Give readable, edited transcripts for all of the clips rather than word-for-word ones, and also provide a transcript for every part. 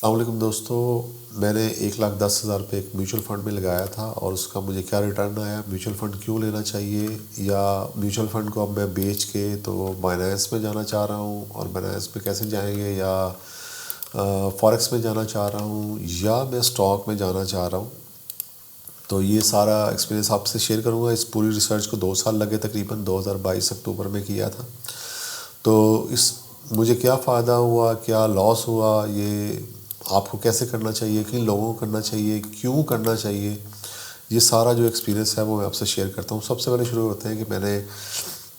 السلام علیکم دوستو، میں نے 1,10,000 روپے ایک میوچل فنڈ میں لگایا تھا اور اس کا مجھے کیا ریٹرن آیا، میوچل فنڈ کیوں لینا چاہیے، یا میوچل فنڈ کو اب میں بیچ کے تو بائنانس میں جانا چاہ رہا ہوں اور بائنانس میں کیسے جائیں گے، یا فوریکس میں جانا چاہ رہا ہوں، یا میں اسٹاک میں جانا چاہ رہا ہوں. تو یہ سارا ایکسپیرینس آپ سے شیئر کروں گا. اس پوری ریسرچ کو 2 سال لگے، تقریباً 2022 اکتوبر میں کیا تھا. تو مجھے کیا فائدہ ہوا، کیا لاس ہوا، یہ آپ کو کیسے کرنا چاہیے، کن لوگوں کو کرنا چاہیے، کیوں کرنا چاہیے، یہ سارا جو ایکسپیرینس ہے وہ میں آپ سے شیئر کرتا ہوں. سب سے پہلے شروع ہوتے ہیں کہ میں نے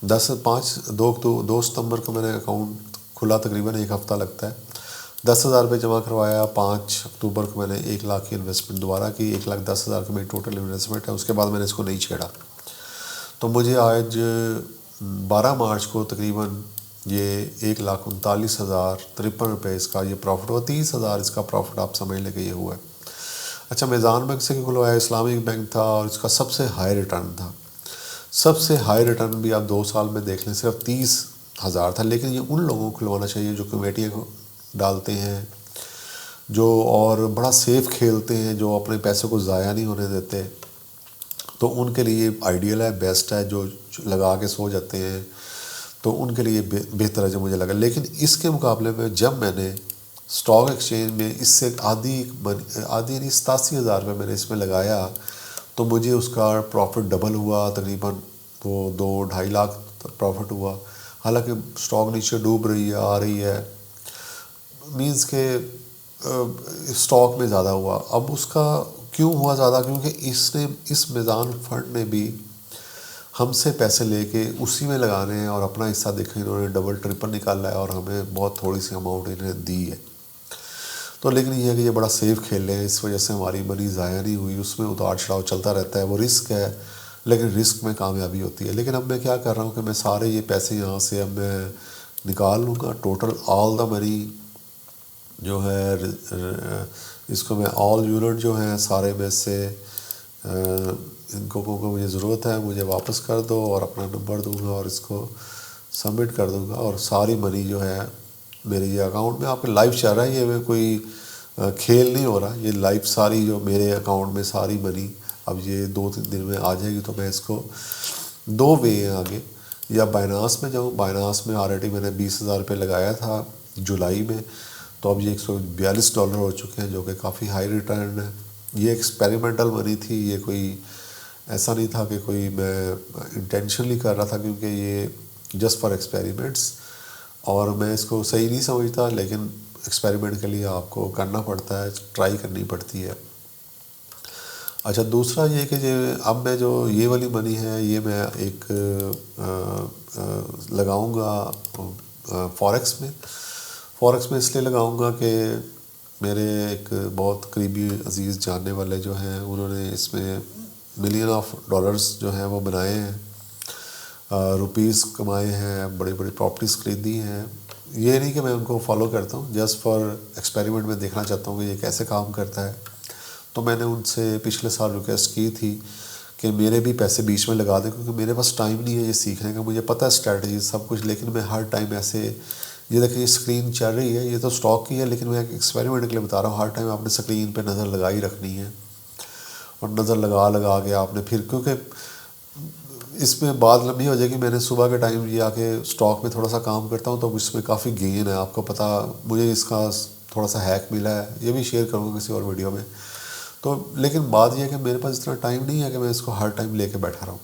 2 ستمبر کو میں نے اکاؤنٹ کھلا، تقریباً 1 ہفتہ لگتا ہے. 10,000 روپے جمع کروایا. 5 اکتوبر کو میں نے 1 لاکھ کی انویسٹمنٹ دوبارہ کی. 1,10,000 کی میری ٹوٹل انویسٹمنٹ ہے. اس کے بعد میں نے اس کو نہیں چھیڑا. تو مجھے آج 12 مارچ کو تقریباً یہ 1,39,053 روپے اس کا یہ پروفٹ ہوا. 30,000 اس کا پروفٹ آپ سمجھ لیں کہ یہ ہوا ہے. اچھا، میزان بینک سے کھلوایا، اسلامک بینک تھا اور اس کا سب سے ہائی ریٹرن تھا. سب سے ہائی ریٹرن بھی آپ 2 سال میں دیکھ لیں، صرف 30,000 تھا. لیکن یہ ان لوگوں کو کھلوانا چاہیے جو کمیٹیاں ڈالتے ہیں، جو اور بڑا سیف کھیلتے ہیں، جو اپنے پیسے کو ضائع نہیں ہونے دیتے. تو ان کے لیے آئیڈیل ہے، بیسٹ ہے. جو لگا کے سو جاتے ہیں تو ان کے لیے بہتر ہے جو مجھے لگا. لیکن اس کے مقابلے میں جب میں نے اسٹاک ایکسچینج میں اس سے آدھی یعنی 87,000 روپے میں نے اس میں لگایا، تو مجھے اس کا پروفٹ ڈبل ہوا. تقریباً وہ 2-2.5 لاکھ پروفٹ ہوا. حالانکہ اسٹاک نیچے ڈوب رہی ہے، آ رہی ہے، مینس کہ اسٹاک میں زیادہ ہوا. اب اس کا کیوں ہوا زیادہ؟ کیونکہ اس میزان فنڈ نے بھی ہم سے پیسے لے کے اسی میں لگانے ہیں اور اپنا حصہ دیکھیں انہوں نے ڈبل ٹرپل نکالا ہے اور ہمیں بہت تھوڑی سی اماؤنٹ انہیں دی ہے. تو لیکن یہ ہے کہ یہ بڑا سیف کھیل رہے ہیں، اس وجہ سے ہماری منی ضائع نہیں ہوئی. اس میں اتار چڑھاؤ چلتا رہتا ہے، وہ رسک ہے، لیکن رسک میں کامیابی ہوتی ہے. لیکن اب میں کیا کر رہا ہوں کہ میں سارے یہ پیسے یہاں سے اب میں نکال لوں گا. ٹوٹل آل دا منی جو ہے، اس کو میں آل یونٹ جو ہیں سارے میں سے ان کو مجھے ضرورت ہے، مجھے واپس کر دو، اور اپنا نمبر دوں گا اور اس کو سبمٹ کر دوں گا. اور ساری منی جو ہے میرے یہ اکاؤنٹ میں آپ کے لائف چل رہا ہے. یہ میں کوئی کھیل نہیں ہو رہا، یہ لائف ساری جو میرے اکاؤنٹ میں ساری منی اب یہ 2-3 دن میں آ جائے گی. تو میں اس کو 2 وے ہیں آگے، یا بائنانس میں جاؤں. بائنانس میں آلریڈی میں نے 20,000 روپے لگایا تھا جولائی میں، تو اب یہ $142 ہو چکے ہیں، جو کہ کافی ہائی ریٹرن ہے. یہ ایکسپیریمنٹل منی تھی، یہ کوئی ایسا نہیں تھا کہ کوئی میں انٹینشنلی کر رہا تھا، کیونکہ یہ جسٹ فار ایکسپیریمنٹس. اور میں اس کو صحیح نہیں سمجھتا، لیکن ایکسپیریمنٹ کے لیے آپ کو کرنا پڑتا ہے، ٹرائی کرنی پڑتی ہے. اچھا، دوسرا یہ کہ اب میں جو یہ والی منی ہے یہ میں ایک لگاؤں گا فوریکس میں. فوریکس میں اس لیے لگاؤں گا کہ میرے ایک بہت قریبی عزیز جاننے والے جو ہیں، انہوں نے اس میں $1,000,000 جو ہیں وہ بنائے ہیں، روپیز کمائے ہیں، بڑی بڑی پراپرٹیز خریدی ہیں. یہ نہیں کہ میں ان کو فالو کرتا ہوں، جسٹ فار ایکسپیریمنٹ میں دیکھنا چاہتا ہوں کہ یہ کیسے کام کرتا ہے. تو میں نے ان سے پچھلے سال ریکویسٹ کی تھی کہ میرے بھی پیسے بیچ میں لگا دیں، کیونکہ میرے پاس ٹائم نہیں ہے یہ سیکھنے کا. مجھے پتہ ہے اسٹریٹجی سب کچھ، لیکن میں ہر ٹائم ایسے، یہ دیکھیں یہ اسکرین چل رہی ہے، یہ تو اسٹاک کی ہے، لیکن میں ایک ایکسپیریمنٹ کے لیے بتا رہا ہوں. ہر ٹائم آپ نے اسکرین پہ نظر لگائی رکھنی ہے، اور نظر لگا کے آپ نے پھر، کیونکہ اس میں بات لمبی ہو جائے گی. میں نے صبح کے ٹائم یہ آ کے اسٹاک میں تھوڑا سا کام کرتا ہوں، تو اس میں کافی گین ہے. آپ کو پتہ، مجھے اس کا تھوڑا سا ہیک ملا ہے، یہ بھی شیئر کروں گا کسی اور ویڈیو میں. تو لیکن بات یہ ہے کہ میرے پاس اتنا ٹائم نہیں ہے کہ میں اس کو ہر ٹائم لے کے بیٹھا رہوں.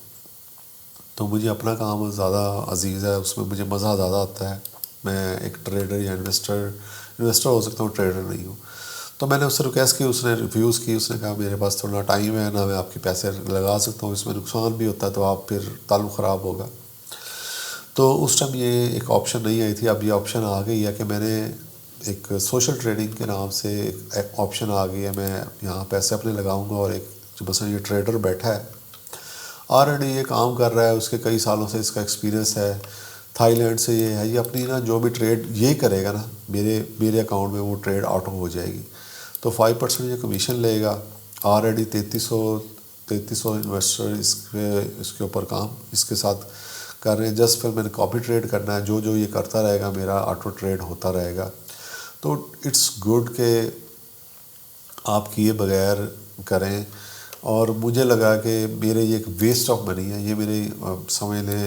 تو مجھے اپنا کام زیادہ عزیز ہے، اس میں مجھے مزہ زیادہ آتا ہے. میں ایک ٹریڈر یا انویسٹر ہو سکتا ہوں، ٹریڈر نہیں ہوں. تو میں نے اس سے ریکویسٹ کی، اس نے ریفیوز کی. اس نے کہا میرے پاس تھوڑا ٹائم ہے، نہ میں آپ کے پیسے لگا سکتا ہوں، اس میں نقصان بھی ہوتا ہے، تو آپ پھر تعلق خراب ہوگا. تو اس ٹائم یہ ایک آپشن نہیں آئی تھی. اب یہ آپشن آ گئی ہے کہ میں نے ایک سوشل ٹریڈنگ کے نام سے ایک آپشن آ گئی ہے. میں یہاں پیسے اپنے لگاؤں گا، اور ایک جو مثلا یہ ٹریڈر بیٹھا ہے آلریڈی یہ کام کر رہا ہے، اس کے کئی سالوں سے اس کا ایکسپیرینس ہے، تھائی لینڈ سے یہ ہے. یہ اپنی نا جو بھی ٹریڈ یہ کرے گا نا میرے اکاؤنٹ میں، وہ ٹریڈ آٹو ہو جائے گی. تو 5% یہ کمیشن لے گا. آلریڈی 3300 انویسٹر اس کے اوپر کام اس کے ساتھ کر رہے ہیں. جسٹ پھر میں نے کاپی ٹریڈ کرنا ہے، جو یہ کرتا رہے گا میرا آٹو ٹریڈ ہوتا رہے گا. تو اٹس گڈ کہ آپ کیے بغیر کریں. اور مجھے لگا کہ میرے یہ ایک ویسٹ آف منی ہے, یہ میرے سمجھ لیں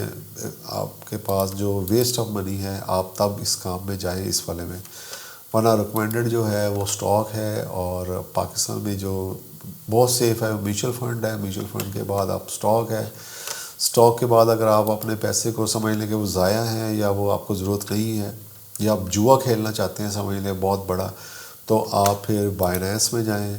آپ کے پاس جو ویسٹ آف منی ہے, آپ تب اس کام میں جائیں اس والے میں. ورنہ ریکمینڈڈ جو ہے وہ اسٹاک ہے, اور پاکستان میں جو بہت سیف ہے میوچل فنڈ ہے. میوچل فنڈ کے بعد آپ اسٹاک ہے. اسٹاک کے بعد اگر آپ اپنے پیسے کو سمجھ لیں کہ وہ ضائع ہیں یا وہ آپ کو ضرورت نہیں ہے, یا آپ جوا کھیلنا چاہتے ہیں سمجھ لیں بہت بڑا, تو آپ پھر بائنانس میں جائیں,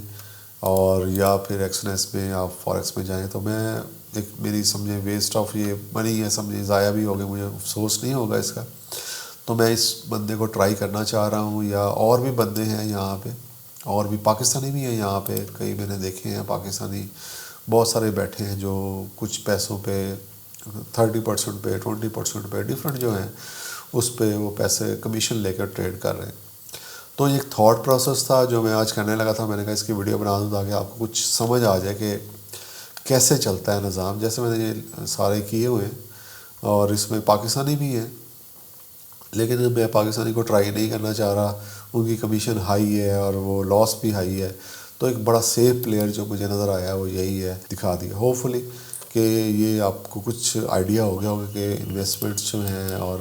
اور یا پھر ایکسنیس میں آپ فوریکس میں جائیں. تو میں ایک میری سمجھیں ویسٹ آف یہ منی ہے, سمجھیں ضائع بھی ہو گئے, مجھے افسوس نہیں ہوگا اس کا. تو میں اس بندے کو ٹرائی کرنا چاہ رہا ہوں. یا اور بھی بندے ہیں یہاں پہ, اور بھی پاکستانی بھی ہیں یہاں پہ, کئی میں نے دیکھے ہیں پاکستانی بہت سارے بیٹھے ہیں جو کچھ پیسوں پہ 30% پہ 20% پہ ڈفرینٹ جو ہیں اس پہ وہ پیسے کمیشن لے کر ٹریڈ کر رہے ہیں. تو ایک تھاٹ پروسیس تھا جو میں آج کرنے لگا تھا. میں نے کہا اس کی ویڈیو بنا دوں تاکہ آپ کو کچھ سمجھ آ جائے کہ کیسے چلتا ہے نظام. جیسے میں نے یہ سارے کیے ہوئے ہیں, اور اس میں پاکستانی بھی ہیں, لیکن میں پاکستانی کو ٹرائی نہیں کرنا چاہ رہا. ان کی کمیشن ہائی ہے اور وہ لاس بھی ہائی ہے. تو ایک بڑا سیف پلیئر جو مجھے نظر آیا وہ یہی ہے, دکھا دیا. ہوپ فلی کہ یہ آپ کو کچھ آئیڈیا ہو گیا ہوگا کہ انویسٹمنٹس جو ہیں اور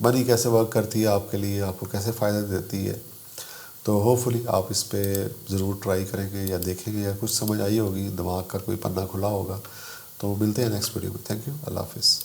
منی کیسے ورک کرتی ہے آپ کے لیے, آپ کو کیسے فائدہ دیتی ہے. تو ہوپ فلی آپ اس پہ ضرور ٹرائی کریں گے یا دیکھیں گے, یا کچھ سمجھ آئی ہوگی, دماغ کا کوئی پنہ کھلا ہوگا. تو ملتے ہیں نیکسٹ ویڈیو میں. تھینک یو, اللہ حافظ.